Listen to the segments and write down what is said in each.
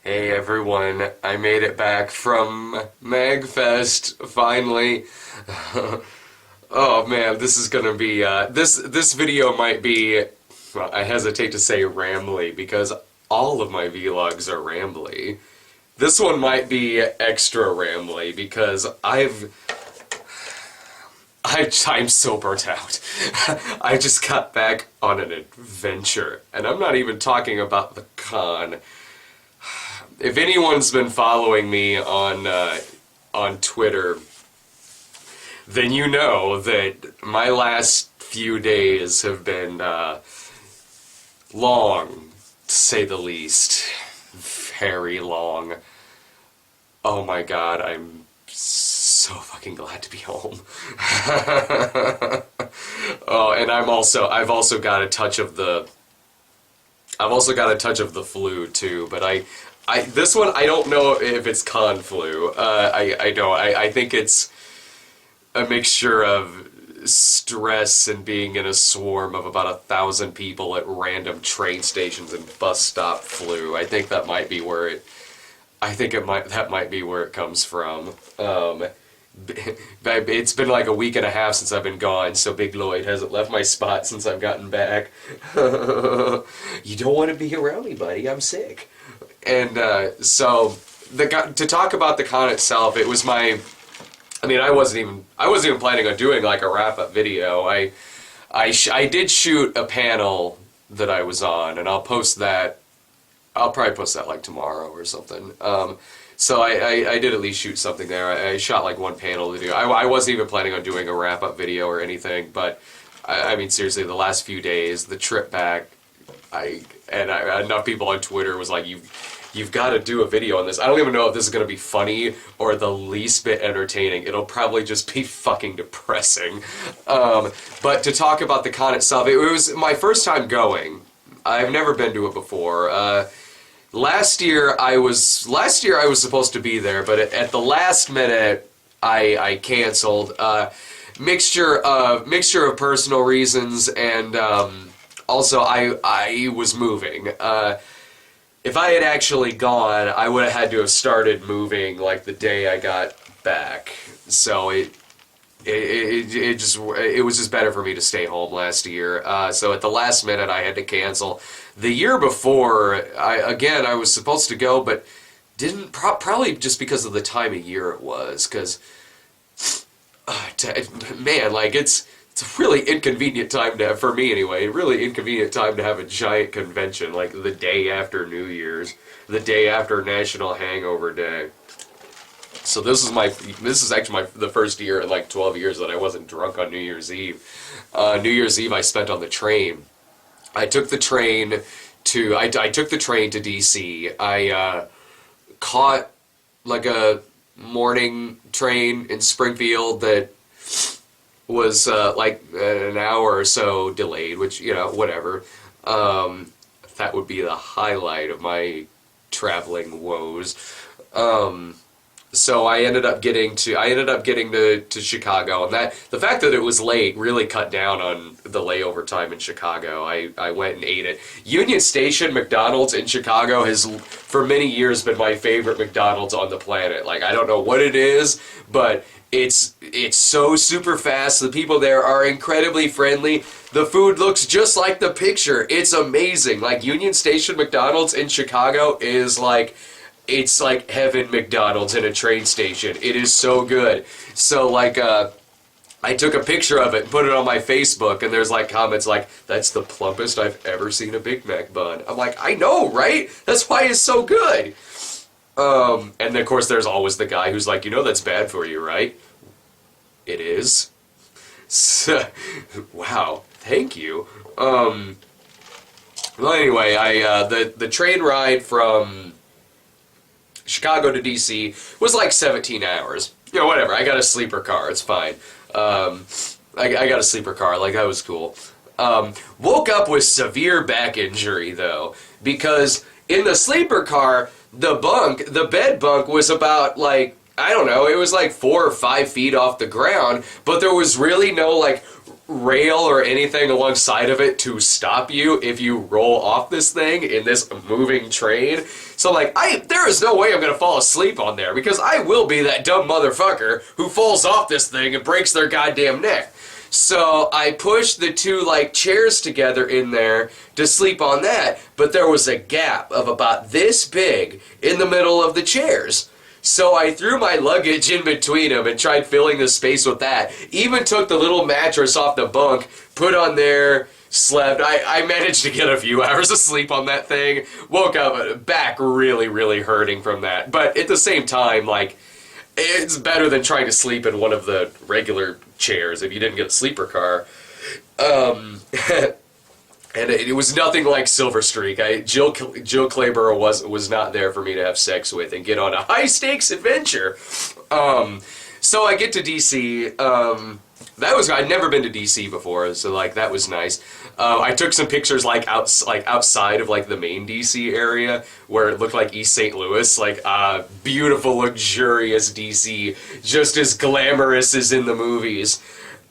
Hey everyone, I made it back from Magfest, finally. Oh man, this is gonna be, this video might be, well, I hesitate to say rambly, because all of my vlogs are rambly. This one might be extra rambly, because I'm so burnt out. I just got back on an adventure, and I'm not even talking about the con. If anyone's been following me on Twitter, then you know that my last few days have been long, to say the least. Very long. Oh my god, I'm so fucking glad to be home. Oh, and I've also got a touch of the flu too, but this one, I don't know if it's con flu. I think it's a mixture of stress and being in a swarm of about 1,000 people at random train stations and bus stop flu. I think that might be where it comes from. It's been like a week and a half since I've been gone, so Big Lloyd hasn't left my spot since I've gotten back. You don't want to be around me, buddy. I'm sick. And so to talk about the con itself, it was I wasn't even planning on doing like a wrap-up video. I did shoot a panel that I was on, and I'll post that. I'll probably post that like tomorrow or something. So I did at least shoot something there. I shot like one panel to do. I wasn't even planning on doing a wrap-up video or anything, but I mean seriously, the last few days, the trip back, enough people on Twitter was like, you've got to do a video on this. I don't even know if this is going to be funny or the least bit entertaining. It'll probably just be fucking depressing. But to talk about the con itself, it was my first time going. I've never been to it before. Last year I was supposed to be there, but at the last minute I canceled. Mixture of personal reasons, and also I was moving. If I had actually gone, I would have had to have started moving like the day I got back. So it was just better for me to stay home last year. So at the last minute, I had to cancel. The year before, I was supposed to go, but didn't. Probably just because of the time of year it was. Because, man, like it's a really inconvenient time to have, for me anyway, really inconvenient time to have a giant convention like the day after New Year's, the day after National Hangover Day. So this is actually the first year in like 12 years that I wasn't drunk on New Year's Eve. New Year's Eve I spent on the train. I took the train to DC. I caught like a morning train in Springfield that was like an hour or so delayed, which, you know, whatever. That would be the highlight of my traveling woes. So I ended up getting to Chicago, and the fact that it was late really cut down on the layover time in Chicago. I went and ate at Union Station McDonald's in Chicago has for many years been my favorite McDonald's on the planet. Like, I don't know what it is, but it's so super fast. The people there are incredibly friendly. The food looks just like the picture. It's amazing. Like, Union Station McDonald's in Chicago is like, it's like heaven McDonald's in a train station. It is so good. So like I took a picture of it and put it on my Facebook, and there's like comments like, that's the plumpest I've ever seen a Big Mac bun. I'm like, I know, right? That's why it's so good. And then of course there's always the guy who's like, you know that's bad for you, right? It is. So, wow, thank you. Well anyway, the train ride from Chicago to DC was like 17 hours. You know, whatever. I got a sleeper car. It's fine. I got a sleeper car. Like, that was cool. Woke up with severe back injury, though, because in the sleeper car, the bed bunk was about, like, I don't know, it was like 4 or 5 feet off the ground, but there was really no, like, rail or anything alongside of it to stop you if you roll off this thing in this moving train. So I'm like, there is no way I'm gonna fall asleep on there, because I will be that dumb motherfucker who falls off this thing and breaks their goddamn neck. So I pushed the two like chairs together in there to sleep on that, but there was a gap of about this big in the middle of the chairs. So I threw my luggage in between them and tried filling the space with that. Even took the little mattress off the bunk, put on there, slept. I managed to get a few hours of sleep on that thing. Woke up back really, really hurting from that. But at the same time, like, it's better than trying to sleep in one of the regular chairs if you didn't get a sleeper car. And it was nothing like Silver Streak. Jill Clayburgh was not there for me to have sex with and get on a high stakes adventure. So I get to DC. I'd never been to DC before, so like that was nice. I took some pictures like outside of like the main DC area where it looked like East St. Louis, like beautiful, luxurious DC, just as glamorous as in the movies,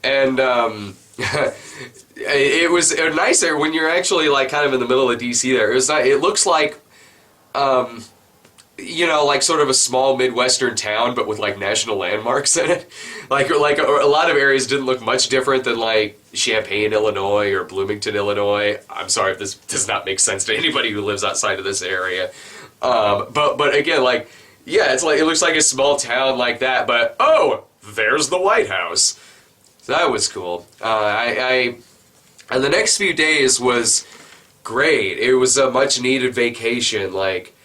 and. It was nicer when you're actually like kind of in the middle of DC there. It was not, it looks like, like sort of a small Midwestern town, but with like national landmarks in it. Like a lot of areas didn't look much different than like Champaign, Illinois or Bloomington, Illinois. I'm sorry if this does not make sense to anybody who lives outside of this area. But again, like, yeah, it's like, it looks like a small town like that, but oh, there's the White House. So that was cool. And the next few days was great. It was a much needed vacation. Like,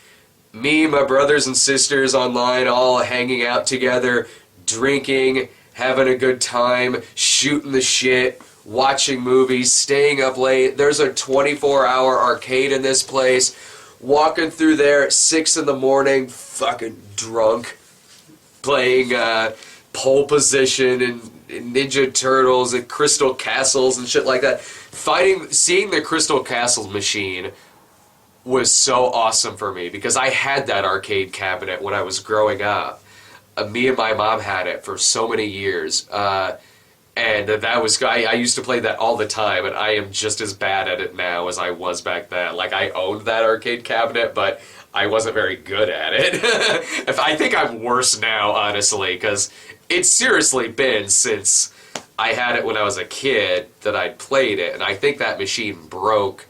me, my brothers and sisters online, all hanging out together, drinking, having a good time, shooting the shit, watching movies, staying up late. There's a 24-hour arcade in this place. Walking through there at 6 in the morning, fucking drunk, playing Pole Position and Ninja Turtles and Crystal Castles and shit like that. Seeing the Crystal Castles machine was so awesome for me because I had that arcade cabinet when I was growing up. Me and my mom had it for so many years. And that was, I used to play that all the time, and I am just as bad at it now as I was back then. Like, I owned that arcade cabinet, but I wasn't very good at it. I think I'm worse now, honestly, because it's seriously been since I had it when I was a kid that I'd played it, and I think that machine broke,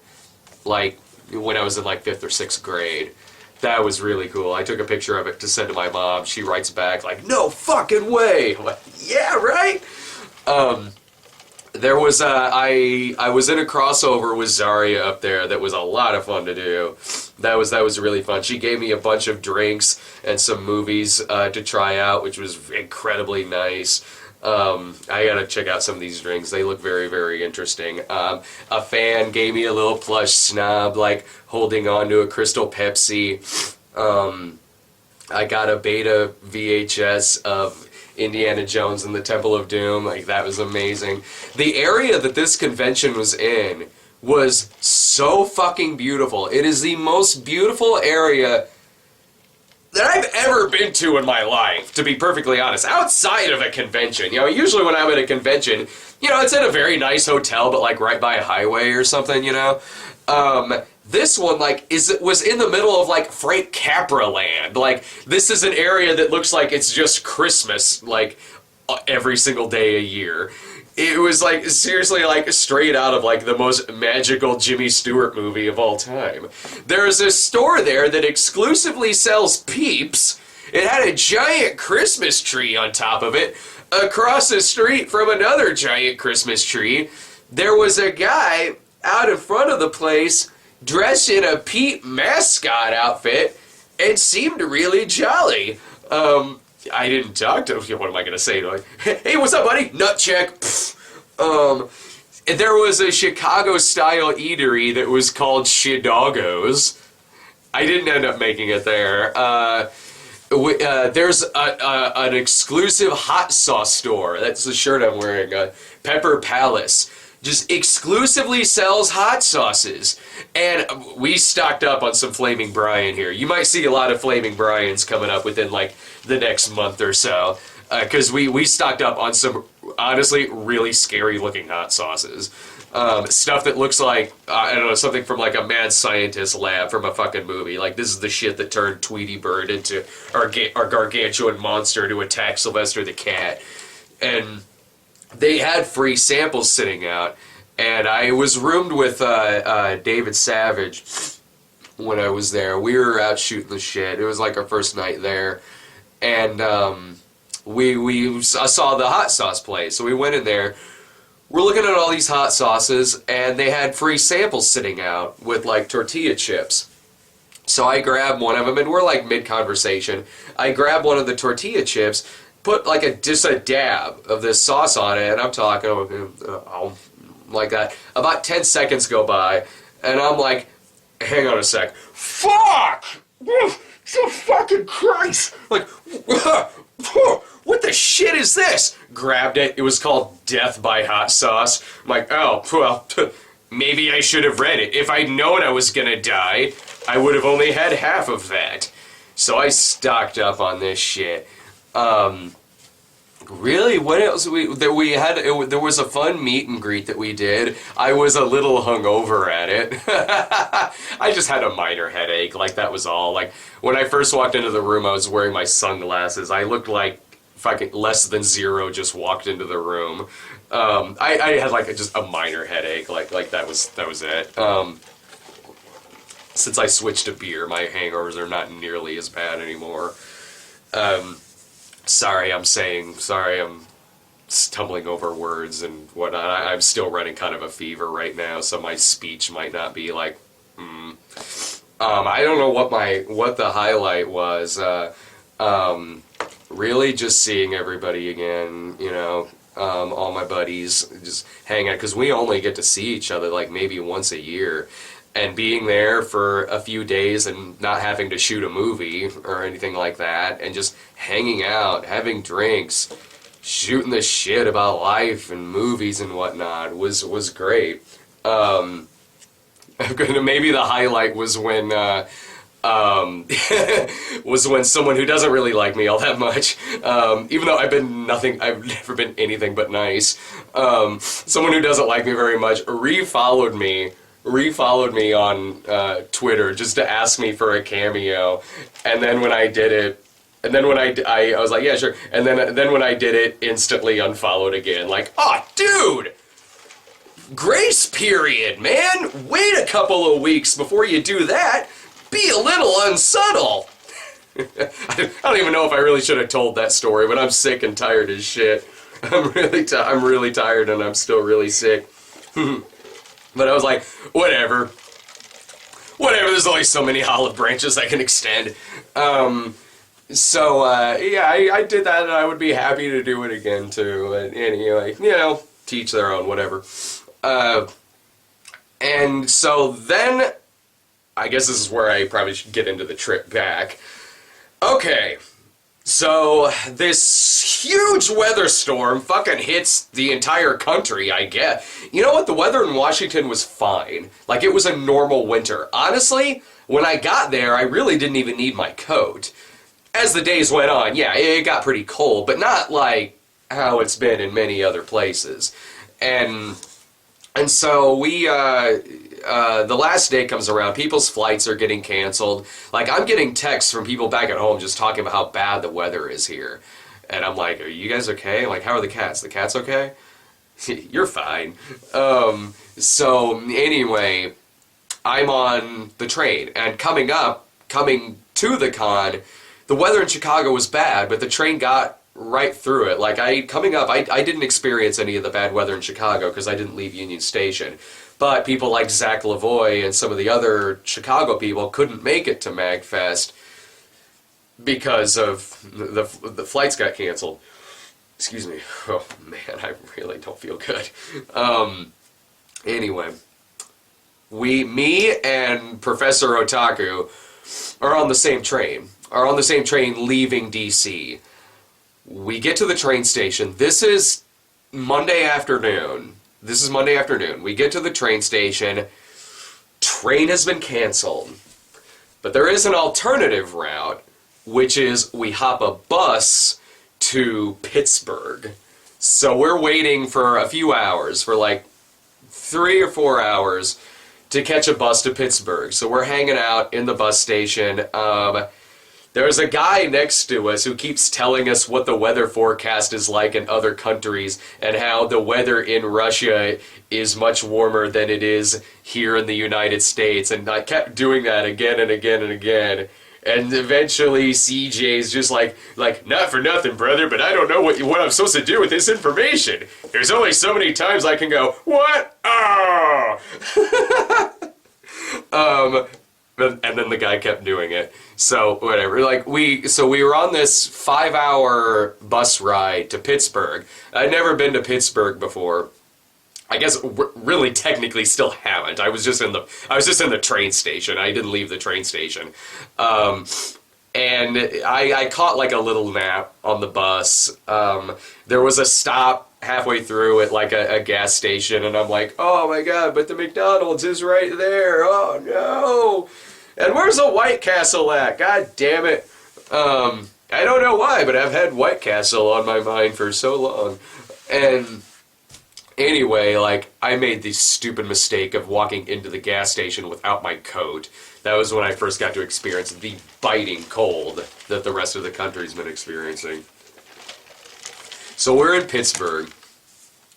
like, when I was in, like, 5th or 6th grade. That was really cool. I took a picture of it to send to my mom. She writes back, like, no fucking way! I'm like, yeah, right? There was I was in a crossover with Zarya up there that was a lot of fun to do. That was really fun. She gave me a bunch of drinks and some movies to try out, which was incredibly nice. I gotta check out some of these drinks. They look very, very interesting. A fan gave me a little plush snob, like holding on to a Crystal Pepsi. I got a beta VHS of Indiana Jones and the Temple of Doom. Like, that was amazing. The area that this convention was in was so fucking beautiful. It is the most beautiful area that I've ever been to in my life, to be perfectly honest, outside of a convention. You know, usually when I'm at a convention, you know, it's at a very nice hotel, but like right by a highway or something, you know? This one, like, was in the middle of, like, Frank Capra land. Like, this is an area that looks like it's just Christmas, like, every single day a year. It was, like, seriously, like, straight out of, like, the most magical Jimmy Stewart movie of all time. There is a store there that exclusively sells Peeps. It had a giant Christmas tree on top of it. Across the street from another giant Christmas tree, there was a guy out in front of the place dressed in a Pete mascot outfit and seemed really jolly. I didn't talk to him. What am I going to say to him? Hey, what's up, buddy? Nut check. There was a Chicago-style eatery that was called Shidogos. I didn't end up making it there. There's an exclusive hot sauce store. That's the shirt I'm wearing. Pepper Palace. Just exclusively sells hot sauces. And we stocked up on some Flaming Brian here. You might see a lot of Flaming Brians coming up within, like, the next month or so. Because we stocked up on some honestly, really scary looking hot sauces. Stuff that looks like, I don't know, something from like a mad scientist lab from a fucking movie. Like, this is the shit that turned Tweety Bird into our gargantuan monster to attack Sylvester the cat. And they had free samples sitting out. And I was roomed with David Savage when I was there. We were out shooting the shit. It was like our first night there. And we saw the hot sauce place. So we went in there. We're looking at all these hot sauces, and they had free samples sitting out with, like, tortilla chips. So I grabbed one of them, and we're, like, mid-conversation. I grabbed one of the tortilla chips, put, like, just a dab of this sauce on it, and I'm talking like that. About 10 seconds go by, and I'm like, hang on a sec. Fuck! So fucking Christ! Like, what the shit is this? Grabbed it. It was called Death by Hot Sauce. I'm like, oh, well, maybe I should have read it. If I'd known I was gonna die, I would have only had half of that. So I stocked up on this shit. Really? What else? There was a fun meet and greet that we did. I was a little hungover at it. I just had a minor headache. Like, that was all. Like, when I first walked into the room, I was wearing my sunglasses. I looked like fucking less than zero just walked into the room. I had like just a minor headache. Like that was it. Since I switched to beer, my hangovers are not nearly as bad anymore. Sorry, I'm stumbling over words and whatnot. I'm still running kind of a fever right now, so my speech might not be like, I don't know what the highlight was. Really just seeing everybody again, you know, all my buddies, just hanging out, because we only get to see each other like maybe once a year. And being there for a few days and not having to shoot a movie or anything like that, and just hanging out, having drinks, shooting the shit about life and movies and whatnot was great. Maybe the highlight was when someone who doesn't really like me all that much, even though I've never been anything but nice. Someone who doesn't like me very much refollowed me on Twitter just to ask me for a cameo, and then when I did it, I was like, yeah, sure, and then when I did it, instantly unfollowed again. Like, oh, dude, grace period, man. Wait a couple of weeks before you do that. Be a little unsubtle. I don't even know if I really should have told that story, but I'm sick and tired as shit. I'm really tired, and I'm still really sick. But I was like, whatever, there's only so many olive branches I can extend. Yeah, I did that, and I would be happy to do it again, too. And anyway, you know, teach their own, whatever. And so then, I guess this is where I probably should get into the trip back. Okay. So, this huge weather storm fucking hits the entire country, I guess. You know what? The weather in Washington was fine. Like, it was a normal winter. Honestly, when I got there, I really didn't even need my coat. As the days went on, yeah, it got pretty cold, but not like how it's been in many other places. And so we, the last day comes around, people's flights are getting canceled. Like, I'm getting texts from people back at home just talking about how bad the weather is here. And I'm like, are you guys okay? Like, how are the cats? The cats okay? You're fine. So, anyway, I'm on the train. And coming to the con, the weather in Chicago was bad, but the train got right through it. Like, I didn't experience any of the bad weather in Chicago because I didn't leave Union Station. But people like Zach Lavoie and some of the other Chicago people couldn't make it to Magfest because of the flights got canceled. Excuse me. Oh, man, I really don't feel good. Anyway, me and Professor Otaku are on the same train. Leaving D.C. We get to the train station. This is Monday afternoon. We get to the train station. Train has been canceled. But there is an alternative route, which is we hop a bus to Pittsburgh. So we're waiting for a few hours, for like 3 or 4 hours, to catch a bus to Pittsburgh. So we're hanging out in the bus station. There's a guy next to us who keeps telling us what the weather forecast is like in other countries and how the weather in Russia is much warmer than it is here in the United States. And I kept doing that again and again and again. And eventually CJ's just like, not for nothing, brother, but I don't know what I'm supposed to do with this information. There's only so many times I can go, what? Oh! And then the guy kept doing it. So whatever. We were on this 5-hour bus ride to Pittsburgh. I'd never been to Pittsburgh before. I guess really technically still haven't. I was just in the train station. I didn't leave the train station. And I caught like a little nap on the bus. There was a stop halfway through at like a gas station, and I'm like, oh my god, but the McDonald's is right there. Oh no. And where's the White Castle at? God damn it. I don't know why, but I've had White Castle on my mind for so long. And anyway, like, I made the stupid mistake of walking into the gas station without my coat. That was when I first got to experience the biting cold that the rest of the country's been experiencing. So we're in Pittsburgh,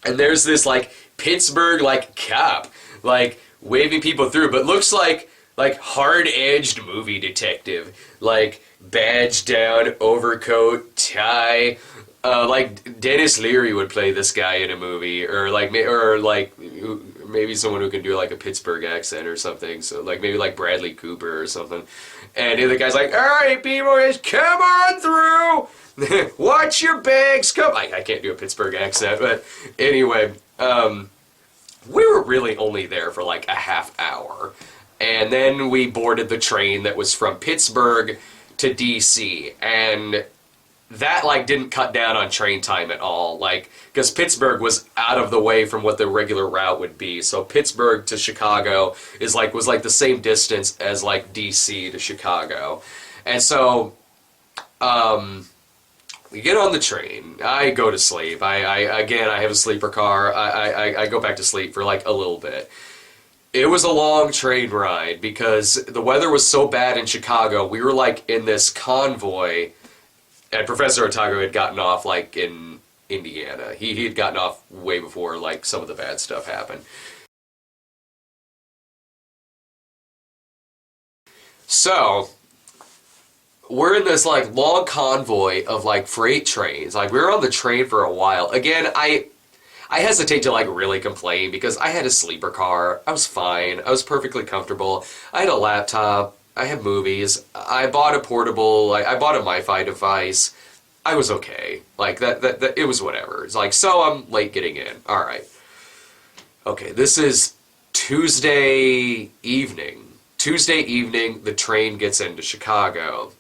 and there's this, like, Pittsburgh, like, cop, like, waving people through, but looks like hard-edged movie detective, like, badge down, overcoat, tie. Like Dennis Leary would play this guy in a movie, or maybe someone who can do like a Pittsburgh accent or something. So like maybe like Bradley Cooper or something. And the guy's like, "All right, people, come on through. Watch your bags. Come." I can't do a Pittsburgh accent, but anyway, we were really only there for like a half hour, and then we boarded the train that was from Pittsburgh to DC, and that, like, didn't cut down on train time at all, like, because Pittsburgh was out of the way from what the regular route would be. So Pittsburgh to Chicago was the same distance as, like, DC to Chicago. And so, we get on the train. I go to sleep. I have a sleeper car. I go back to sleep for, like, a little bit. It was a long train ride because the weather was so bad in Chicago. We were, like, in this convoy. And Professor Otago had gotten off, like, in Indiana. He had gotten off way before, like, some of the bad stuff happened. So, we're in this, like, long convoy of, like, freight trains. Like, we were on the train for a while. Again, I hesitate to, like, really complain because I had a sleeper car. I was fine. I was perfectly comfortable. I had a laptop. I had movies. I bought a portable. I bought a MiFi device. I was okay. Like that. It was whatever. It's like, so I'm late getting in. All right. Okay. This is Tuesday evening. Tuesday evening, the train gets into Chicago.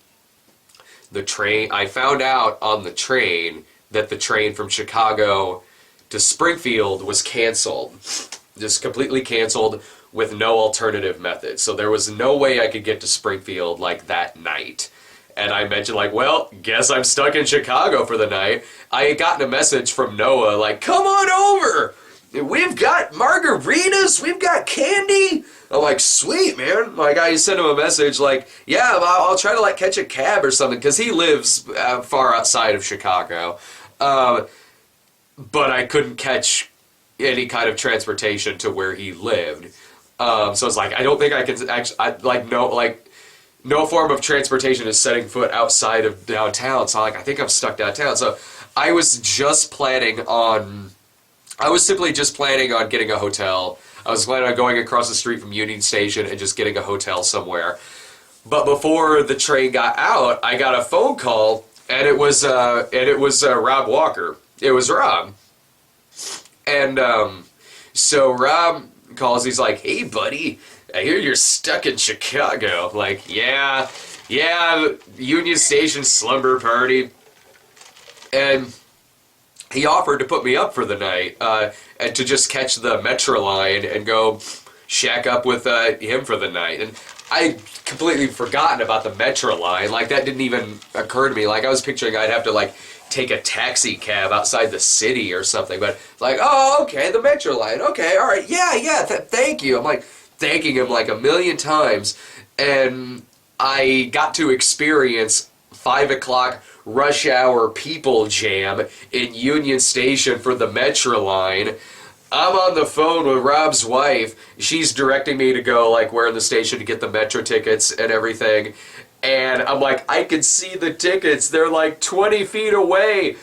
I found out on the train that the train from Chicago to Springfield was canceled. Just completely canceled, with no alternative method. So there was no way I could get to Springfield, like, that night. And I mentioned, like, well, guess I'm stuck in Chicago for the night. I had gotten a message from Noah, like, come on over! We've got margaritas, we've got candy! I'm like, sweet, man. Like, I sent him a message, like, yeah, I'll try to, like, catch a cab or something, because he lives far outside of Chicago. But I couldn't catch any kind of transportation to where he lived. So it's like, I don't think I can actually, no form of transportation is setting foot outside of downtown. So I think I'm stuck downtown. So I was simply just planning on getting a hotel. I was planning on going across the street from Union Station and just getting a hotel somewhere. But before the train got out, I got a phone call, and it was Rob Walker. It was Rob. And, so Rob calls, he's like, hey buddy, I hear you're stuck in Chicago. I'm like, yeah, Union Station slumber party. And he offered to put me up for the night, and to just catch the Metro line and go shack up with him for the night. And I completely forgotten about the Metro line. Like, that didn't even occur to me. Like, I was picturing I'd have to, like, take a taxi cab outside the city or something. But, like, oh, okay, the Metro line. Okay, all right, yeah, thank you. I'm, like, thanking him, like, a million times. And I got to experience 5 o'clock rush hour people jam in Union Station for the Metro line. I'm on the phone with Rob's wife. She's directing me to go, like, where in the station to get the Metro tickets and everything. And I'm like, I can see the tickets. They're like 20 feet away.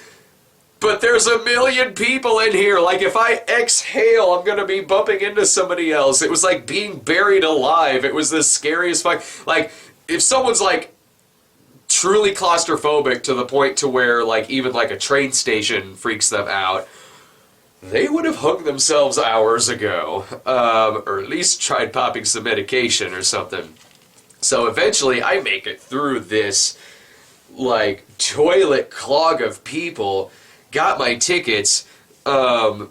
But there's a million people in here. Like, if I exhale, I'm going to be bumping into somebody else. It was like being buried alive. It was the scariest fuck. Like, if someone's, like, truly claustrophobic to the point to where, like, even, like, a train station freaks them out, they would have hung themselves hours ago, or at least tried popping some medication or something. So eventually I make it through this, like, toilet clog of people, got my tickets, and,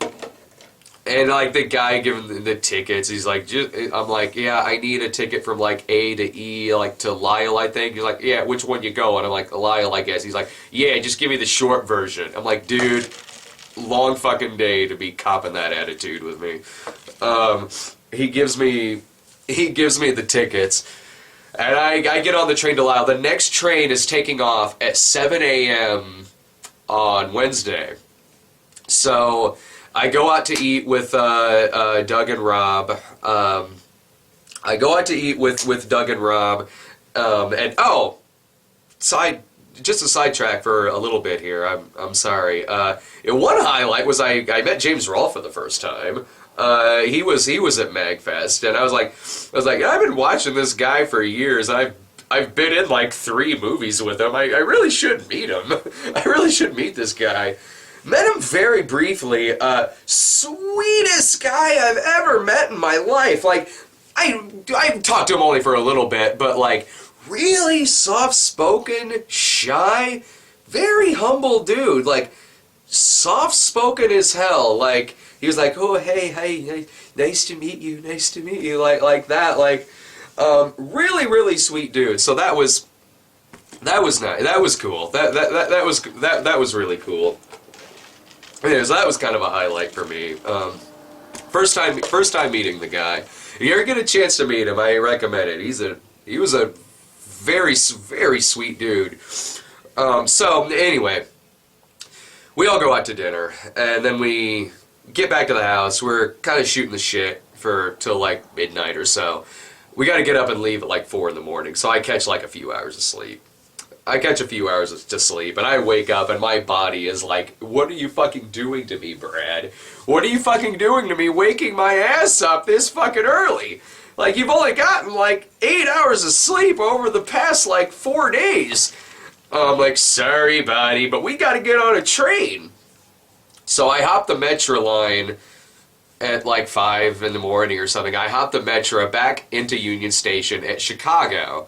like, the guy giving the tickets, he's like, I'm like, yeah, I need a ticket from, like, A to E, like, to Lyle, I think. He's like, yeah, which one you going? I'm like, Lyle, I guess. He's like, yeah, just give me the short version. I'm like, dude, long fucking day to be copping that attitude with me. He gives me the tickets, and I get on the train to Lyle. The next train is taking off at 7 a.m. on Wednesday. So I go out to eat with Doug and Rob. I go out to eat with Doug and Rob, and just a sidetrack for a little bit here. I'm sorry. One highlight was I met James Rolfe for the first time. He was at Magfest, and I was like, I've been watching this guy for years. I've been in like 3 movies with him. I really should meet him. I really should meet this guy. Met him very briefly. Sweetest guy I've ever met in my life. Like, I talked to him only for a little bit, but like, really soft-spoken, shy, very humble dude. Like, soft-spoken as hell. Like, he was like, oh, hey, nice to meet you, like that. Like, really, really sweet dude. So that was nice. That was cool. That was really cool. Anyways, that was kind of a highlight for me. First time meeting the guy. If you ever get a chance to meet him, I recommend it. He was a very, very sweet dude. So, anyway, we all go out to dinner, and then we get back to the house. We're kind of shooting the shit till like midnight or so. We got to get up and leave at like 4 in the morning, so I catch like a few hours of sleep. I catch a few hours to sleep, and I wake up, and my body is like, what are you fucking doing to me, Brad? What are you fucking doing to me, waking my ass up this fucking early? Like, you've only gotten, like, 8 hours of sleep over the past, like, 4 days. I'm like, sorry, buddy, but we gotta get on a train. So I hop the Metro line at, like, 5 in the morning or something. I hop the Metro back into Union Station at Chicago,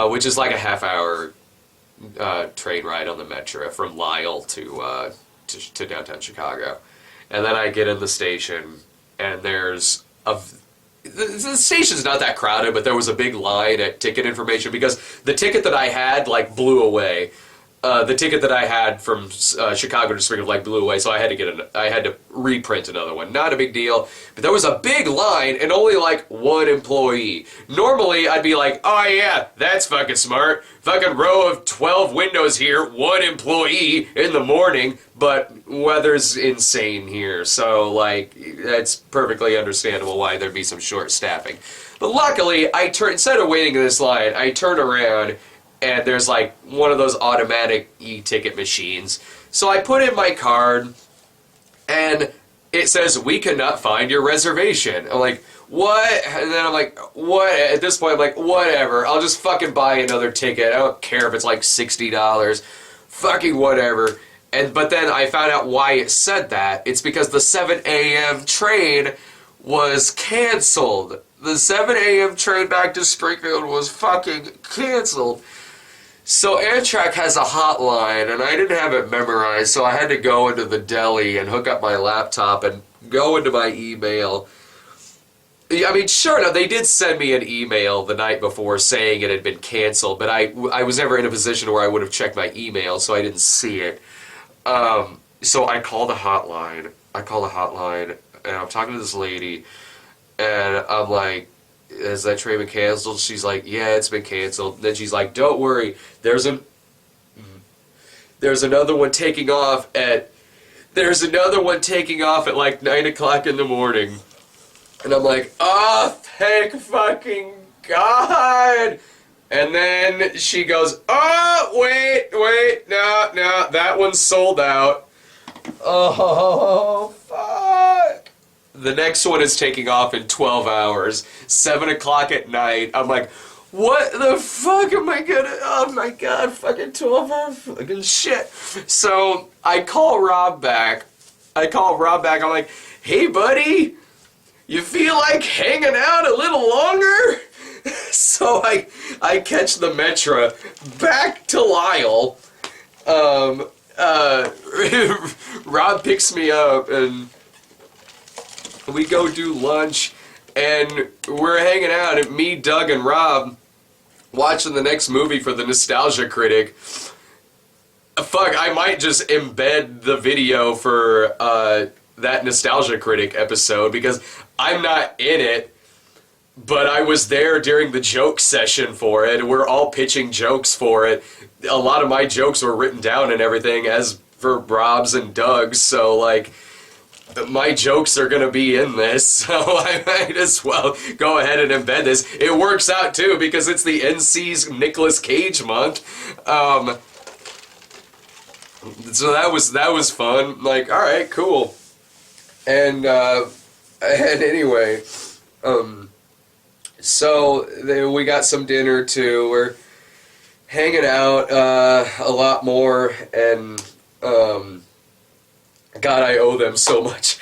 which is like a half-hour train ride on the Metro from Lyle to downtown Chicago. And then I get in the station, and there's the station's not that crowded, but there was a big line at ticket information because the ticket that I had, like, blew away. The ticket that I had from Chicago to Springfield, like, blew away, so I had to reprint another one. Not a big deal, but there was a big line and only, like, 1 employee. Normally, I'd be like, oh yeah, that's fucking smart. Fucking row of 12 windows here, 1 employee in the morning, but weather's insane here, so, like, that's perfectly understandable why there'd be some short staffing. But luckily, instead of waiting in this line, I turn around, and there's like one of those automatic e-ticket machines. So I put in my card, and it says, we cannot find your reservation. I'm like, what? And then I'm like, what? At this point, I'm like, whatever. I'll just fucking buy another ticket. I don't care if it's like $60. Fucking whatever. But then I found out why it said that. It's because the 7 a.m. train was canceled. The 7 a.m. train back to Springfield was fucking canceled. So Amtrak has a hotline, and I didn't have it memorized, so I had to go into the deli and hook up my laptop and go into my email I mean, sure, no, they did send me an email the night before saying it had been canceled, but I was never in a position where I would have checked my email, so I didn't see it. So I called the hotline. And I'm talking to this lady, and I'm like, has that train been canceled? She's like, yeah, it's been canceled. Then she's like, don't worry, there's another one taking off at like 9 o'clock in the morning. And I'm like, oh, thank fucking God. And then she goes, oh, wait, no, that one's sold out. Oh, fuck. The next one is taking off in 12 hours, 7 o'clock at night. I'm like, what the fuck am I gonna, oh my God, fucking 12 hours, fucking shit. So I call Rob back. I'm like, hey, buddy, you feel like hanging out a little longer? So I catch the Metro back to Lyle. Rob picks me up and we go do lunch, and we're hanging out, and me, Doug, and Rob watching the next movie for the Nostalgia Critic. Fuck, I might just embed the video for that Nostalgia Critic episode, because I'm not in it, but I was there during the joke session for it. We're all pitching jokes for it. A lot of my jokes were written down and everything, as for Rob's and Doug's, so, like, my jokes are gonna be in this, so I might as well go ahead and embed this. It works out, too, because it's the NC's Nicolas Cage month. So that was fun. Like, alright, cool. And anyway, so we got some dinner too. We're hanging out a lot more, and God, I owe them so much.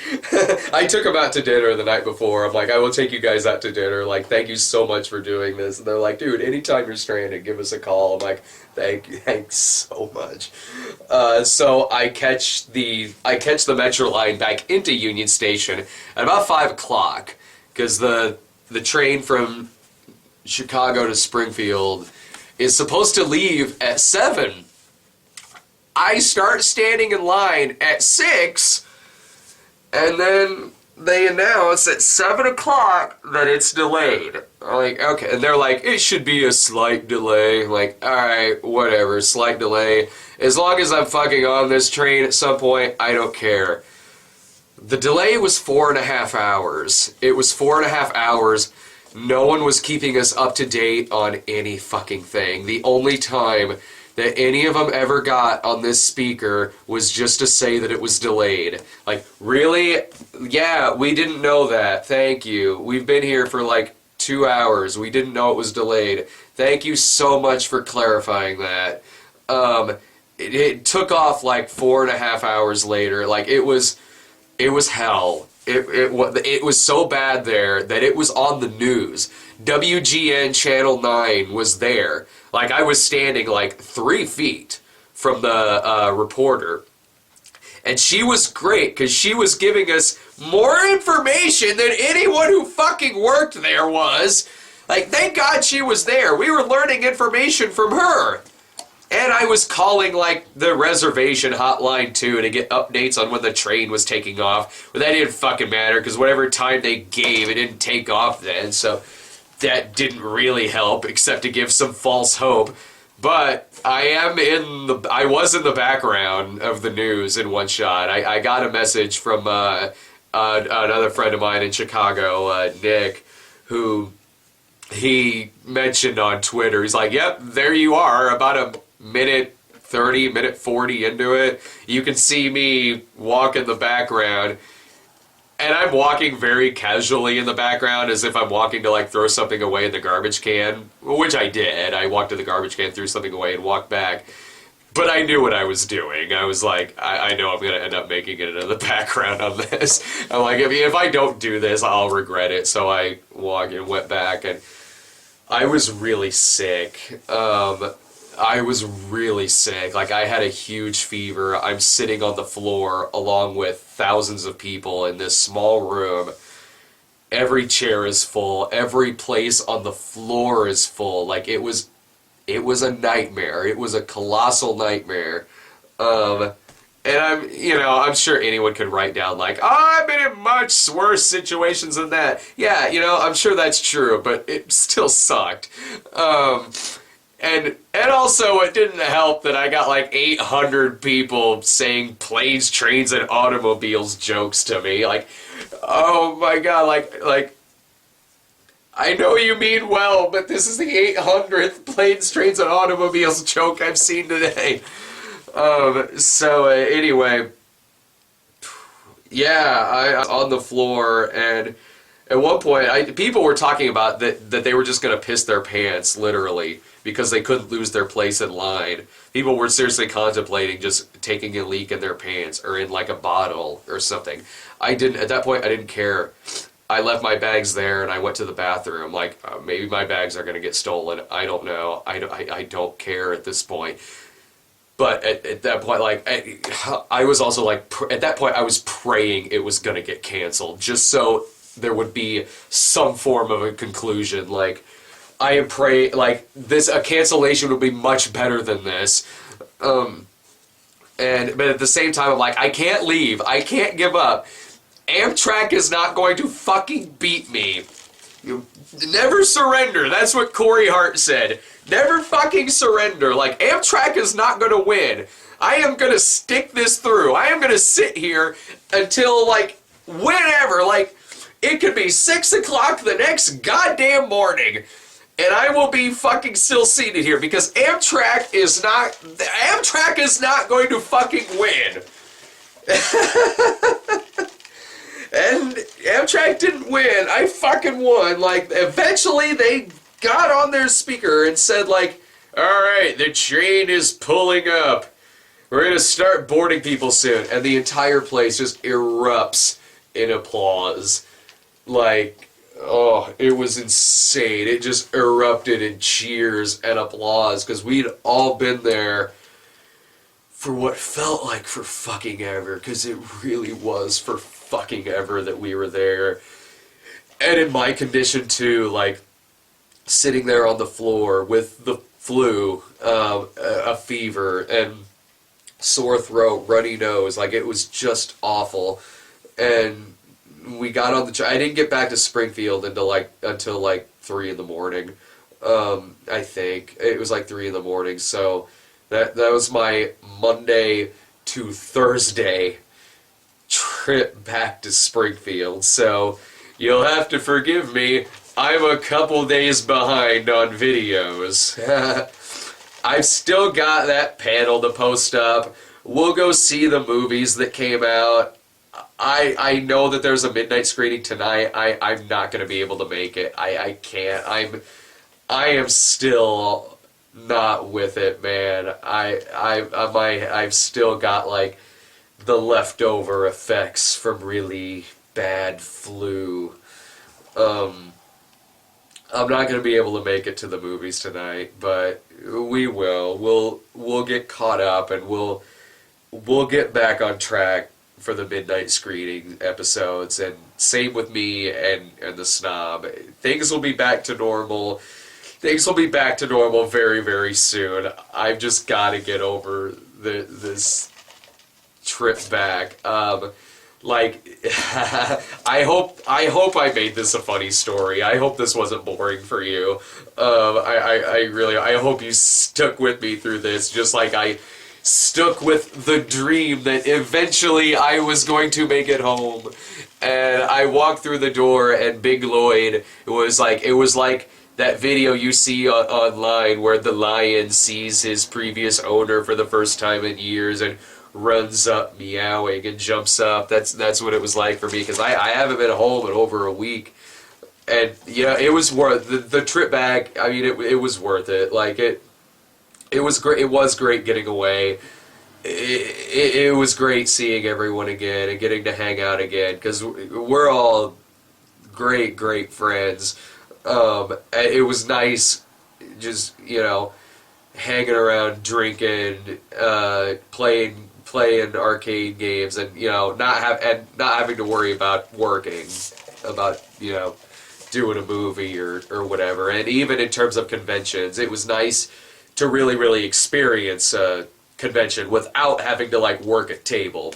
I took them out to dinner the night before. I'm like, I will take you guys out to dinner. Like, thank you so much for doing this. And they're like, dude, anytime you're stranded, give us a call. I'm like, thanks so much. So I catch the Metro line back into Union Station at about 5 o'clock, because the train from Chicago to Springfield is supposed to leave at 7. I start standing in line at 6, and then they announce at 7 o'clock that it's delayed. I'm like, okay. And they're like, it should be a slight delay. I'm like, alright, whatever, slight delay. As long as I'm fucking on this train at some point, I don't care. The delay was 4.5 hours. It was 4.5 hours. No one was keeping us up to date on any fucking thing. The only time that any of them ever got on this speaker was just to say that it was delayed. Like, really? Yeah, we didn't know that. Thank you. We've been here for like 2 hours. We didn't know it was delayed. Thank you so much for clarifying that. It took off like 4.5 hours later. Like, it was hell. It was so bad there that it was on the news. WGN Channel 9 was there. Like, I was standing like 3 feet from the reporter. And she was great, because she was giving us more information than anyone who fucking worked there was. Like, thank God she was there. We were learning information from her. And I was calling, like, the reservation hotline, too, to get updates on when the train was taking off. But that didn't fucking matter, because whatever time they gave, it didn't take off then. So that didn't really help, except to give some false hope. But I was in the background of the news in one shot. I got a message from another friend of mine in Chicago, Nick, who he mentioned on Twitter. He's like, yep, there you are, about a minute 30, minute 40 into it. You can see me walk in the background. And I'm walking very casually in the background, as if I'm walking to, like, throw something away in the garbage can, which I did. I walked to the garbage can, threw something away, and walked back. But I knew what I was doing. I was like, I know I'm going to end up making it into the background on this. I'm like, if I don't do this, I'll regret it. So I walked and went back, and I was really sick. Like, I had a huge fever. I'm sitting on the floor along with thousands of people in this small room. every chair is full, every place on the floor is full. Like, it was a nightmare. It was a colossal nightmare. And I'm sure anyone could write down like, oh, I've been in much worse situations than that. Yeah, I'm sure that's true, but it still sucked. And also it didn't help that I got like 800 people saying planes, trains, and automobiles jokes to me. Like, oh my god, like, I know you mean well, but this is the 800th planes, trains, and automobiles joke I've seen today. Anyway, yeah, I was on the floor, and at one point, people were talking about that they were just going to piss their pants, literally, because they couldn't lose their place in line. People were seriously contemplating just taking a leak in their pants, or in like a bottle, or something. At that point, I didn't care. I left my bags there, and I went to the bathroom. Like, maybe my bags are going to get stolen. I don't know. I don't care at this point. But at that point, like, I was also like, at that point, I was praying it was going to get canceled, just so there would be some form of a conclusion. Like, I am praying, like, a cancellation would be much better than this. But at the same time, I'm like, I can't leave. I can't give up. Amtrak is not going to fucking beat me. You never surrender. That's what Corey Hart said. Never fucking surrender. Like, Amtrak is not going to win. I am going to stick this through. I am going to sit here until, like, whenever. Like, it could be 6 o'clock the next goddamn morning, and I will be fucking still seated here, because Amtrak is not going to fucking win. And Amtrak didn't win. I fucking won. Like, eventually they got on their speaker and said, like, alright, the train is pulling up. We're gonna start boarding people soon. And the entire place just erupts in applause. Like, oh, it was insane. It just erupted in cheers and applause, because we'd all been there for what felt like for fucking ever, because it really was for fucking ever that we were there. And in my condition too, like, sitting there on the floor with the flu, a fever, and sore throat, runny nose, like, it was just awful. And we got on the train. I didn't get back to Springfield until like 3 in the morning. I think it was like 3 in the morning. So that was my Monday to Thursday trip back to Springfield. So you'll have to forgive me. I'm a couple days behind on videos. I've still got that panel to post up. We'll go see the movies that came out. I know that there's a midnight screening tonight. I'm not going to be able to make it. I can't. I am still not with it, man. I've still got, like, the leftover effects from really bad flu. I'm not going to be able to make it to the movies tonight, but we will. We'll get caught up, and we'll get back on track for the midnight screening episodes, and same with me and the Snob. Things will be back to normal. Things will be back to normal very, very soon. I've just got to get over this trip back. Like, I hope I made this a funny story. I hope this wasn't boring for you. I hope you stuck with me through this, just like I stuck with the dream that eventually I was going to make it home. And I walked through the door, and Big Lloyd, it was like that video you see online where the lion sees his previous owner for the first time in years and runs up meowing and jumps up. That's what it was like for me, because I haven't been home in over a week. And yeah, it was worth the trip back. I mean, it was worth it. Like, it was great. It was great getting away. It was great seeing everyone again and getting to hang out again, because we're all great friends. It was nice just, hanging around, drinking, playing arcade games, and not having to worry about working. about, you know, doing a movie or whatever. And even in terms of conventions, it was nice to really, really experience a convention without having to, like, work a table.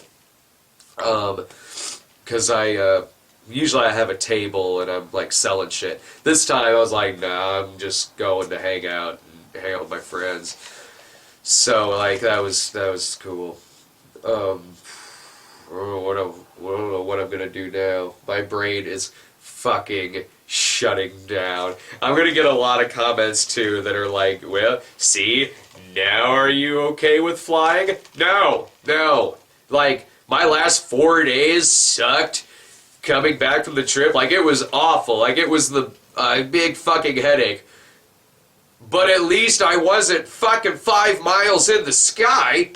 Because usually I have a table and I'm, like, selling shit. This time I was like, nah, I'm just going to hang out with my friends. So, like, that was cool. I don't know what I'm gonna do now. My brain is fucking shutting down. I'm gonna get a lot of comments too that are like, well, see, now are you okay with flying? No. Like, my last 4 days sucked coming back from the trip. Like, it was awful. Like, it was the big fucking headache. But at least I wasn't fucking 5 miles in the sky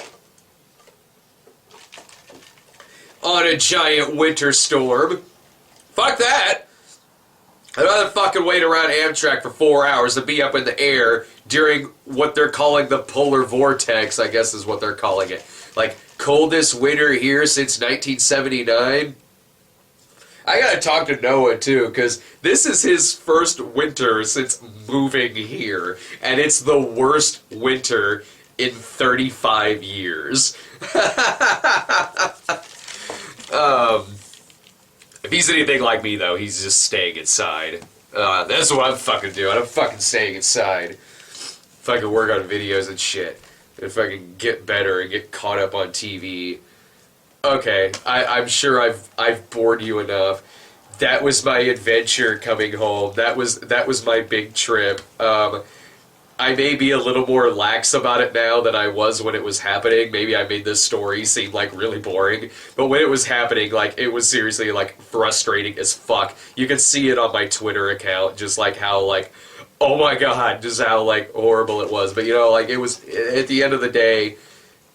on a giant winter storm. Fuck that. I'd rather fucking wait around Amtrak for 4 hours than be up in the air during what they're calling the polar vortex, I guess is what they're calling it. Like, coldest winter here since 1979. I gotta talk to Noah, too, because this is his first winter since moving here, and it's the worst winter in 35 years. If he's anything like me, though, he's just staying inside. That's what I'm fucking doing. I'm fucking staying inside. Fucking work on videos and shit. And fucking get better and get caught up on TV. Okay, I'm sure I've bored you enough. That was my adventure coming home. That was my big trip. I may be a little more lax about it now than I was when it was happening. Maybe I made this story seem like really boring, but when it was happening, like, it was seriously, like, frustrating as fuck. You can see it on my Twitter account, just like how, like, oh my god, just how, like, horrible it was. But, you know, like, it was, at the end of the day,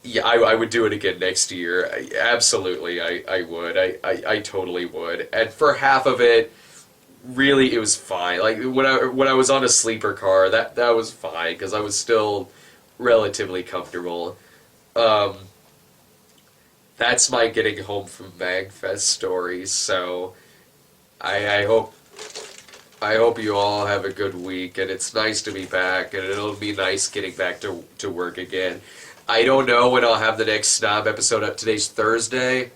yeah, I would do it again next year. Absolutely, I would. I totally would. And for half of it, really, it was fine. Like, when I was on a sleeper car, that was fine, because I was still relatively comfortable. That's my getting home from Magfest story, so I hope you all have a good week, and it's nice to be back, and it'll be nice getting back to work again. I don't know when I'll have the next Snob episode up. Today's Thursday.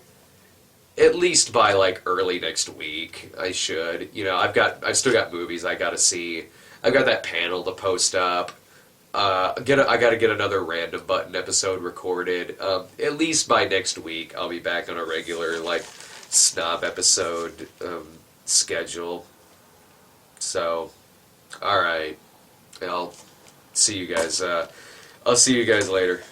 At least by, like, early next week, I should. You know, I've still got movies I gotta see. I've got that panel to post up. I gotta get another Random Button episode recorded. At least by next week, I'll be back on a regular, like, Snob episode schedule. So, alright. I'll see you guys later.